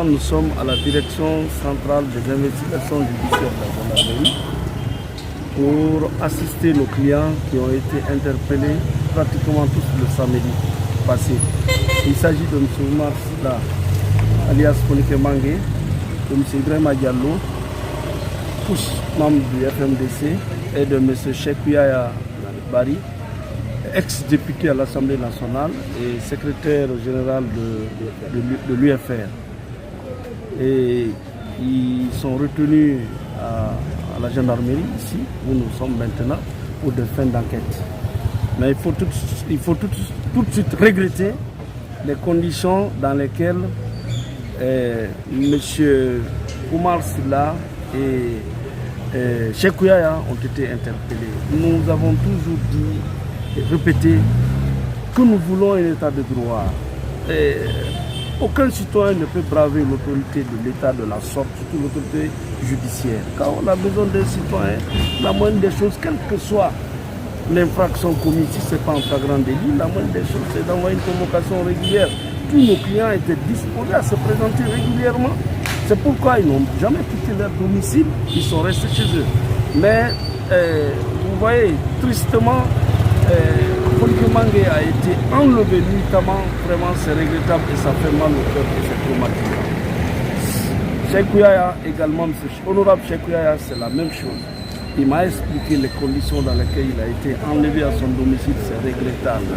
Nous sommes à la direction centrale des investigations judiciaires de la gendarmerie pour assister nos clients qui ont été interpellés pratiquement tous le samedi passé. Il s'agit de M. Oumar Silla, alias Fonike Mangé, de M. Ibrahima Diallo, tous membres du FMDC, et de M. Cheikhouya Bari, ex-député à l'Assemblée nationale et secrétaire général de l'UFR. Et ils sont retenus à la gendarmerie ici, où nous sommes maintenant, pour des fins d'enquête. Mais il faut tout de suite regretter les conditions dans lesquelles M. Oumar Silla et Cheikhouya ont été interpellés. Nous avons toujours dit et répété que nous voulons un état de droit. Et aucun citoyen ne peut braver l'autorité de l'État de la sorte, surtout l'autorité judiciaire. Quand on a besoin d'un citoyen, la moindre des choses, quelle que soit l'infraction commise, si ce n'est pas en flagrant délit, la moindre des choses, c'est d'envoyer une convocation régulière. Tous nos clients étaient disposés à se présenter régulièrement. C'est pourquoi ils n'ont jamais quitté leur domicile, ils sont restés chez eux. Mais vous voyez, tristement, Fonike Mangé a été enlevé nuitamment, vraiment c'est regrettable et ça fait mal au cœur et c'est traumatisant. Cheikhouya également, honorable Cheikhouya, c'est la même chose. Il m'a expliqué les conditions dans lesquelles il a été enlevé à son domicile, c'est regrettable.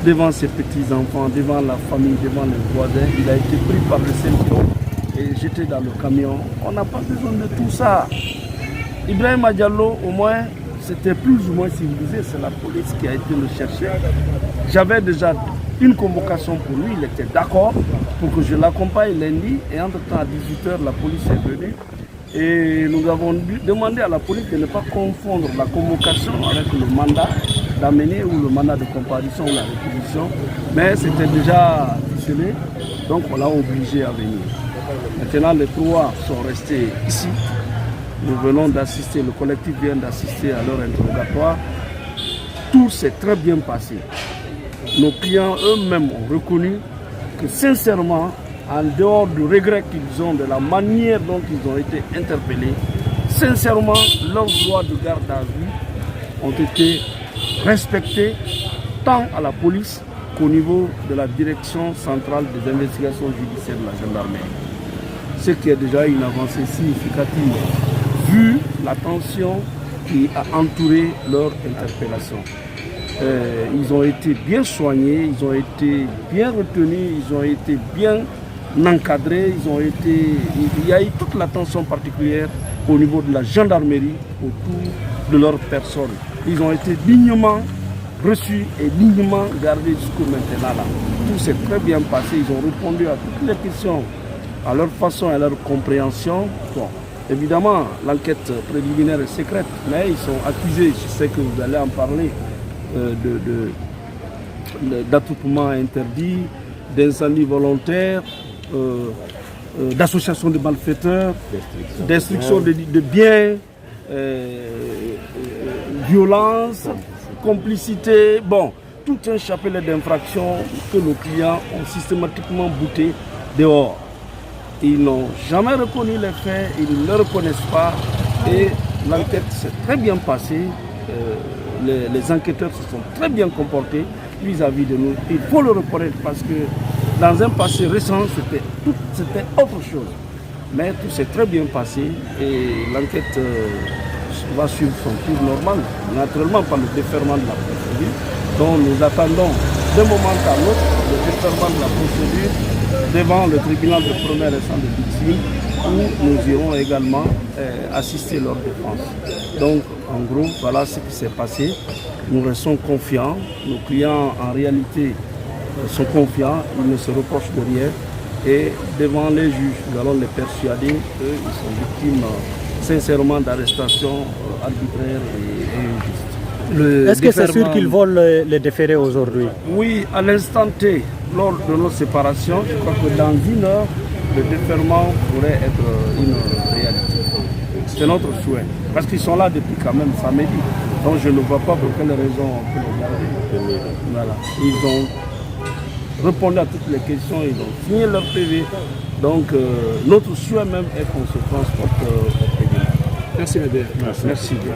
Devant ses petits-enfants, devant la famille, devant les voisins, il a été pris par le symptôme et jeté dans le camion. On n'a pas besoin de tout ça. Ibrahima Diallo, au moins, c'était plus ou moins civilisé, c'est la police qui a été le chercher. J'avais déjà une convocation pour lui, il était d'accord pour que je l'accompagne lundi. Et entre-temps, à 18h, la police est venue. Et nous avons demandé à la police de ne pas confondre la convocation avec le mandat d'amener ou le mandat de comparution ou la réquisition. Mais c'était déjà ficelé, donc on l'a obligé à venir. Maintenant, les trois sont restés ici. Nous venons d'assister, le collectif vient d'assister à leur interrogatoire. Tout s'est très bien passé. Nos clients eux-mêmes ont reconnu que sincèrement, en dehors du regret qu'ils ont de la manière dont ils ont été interpellés, sincèrement, leurs droits de garde à vue ont été respectés tant à la police qu'au niveau de la direction centrale des investigations judiciaires de la gendarmerie. Ce qui est déjà une avancée significative vu la tension qui a entouré leur interpellation. Ils ont été bien soignés, ils ont été bien retenus, ils ont été bien encadrés, il y a eu toute l'attention particulière au niveau de la gendarmerie autour de leur personne. Ils ont été dignement reçus et dignement gardés jusqu'au maintenant. Là. Tout s'est très bien passé, ils ont répondu à toutes les questions, à leur façon et à leur compréhension. Bon. Évidemment, l'enquête préliminaire est secrète, mais ils sont accusés, je sais que vous allez en parler, d'attroupement interdit, d'incendie volontaire, d'association de malfaiteurs, destruction de biens, violence, complicité, bon, tout un chapelet d'infractions que nos clients ont systématiquement bouté dehors. Ils n'ont jamais reconnu les faits, ils ne le reconnaissent pas et l'enquête s'est très bien passée. Les enquêteurs se sont très bien comportés vis-à-vis de nous. Il faut le reconnaître parce que dans un passé récent, c'était autre chose. Mais tout s'est très bien passé et l'enquête va suivre son cours normal, naturellement par le déferment de la procédure. Donc nous attendons d'un moment à l'autre le déferment de la procédure devant le tribunal de première instance de Bixi où nous irons également assister leur défense. Donc en gros, voilà ce qui s'est passé. Nous restons confiants. Nos clients en réalité sont confiants, ils ne se reprochent de rien. Et devant les juges, nous allons les persuader qu'ils sont victimes sincèrement d'arrestations arbitraires et injustes. Est-ce que c'est sûr qu'ils vont les déférer aujourd'hui? Oui, à l'instant T, lors de notre séparation, je crois que dans une heure, le déferment pourrait être une réalité. C'est notre souhait. Parce qu'ils sont là depuis quand même samedi. Donc je ne vois pas pour quelle raison on peut les garder. Voilà. Ils ont répondu à toutes les questions, ils ont signé leur PV. Donc, notre souhait même est qu'on se transporte au tribunal. Merci, Médé. Merci bien.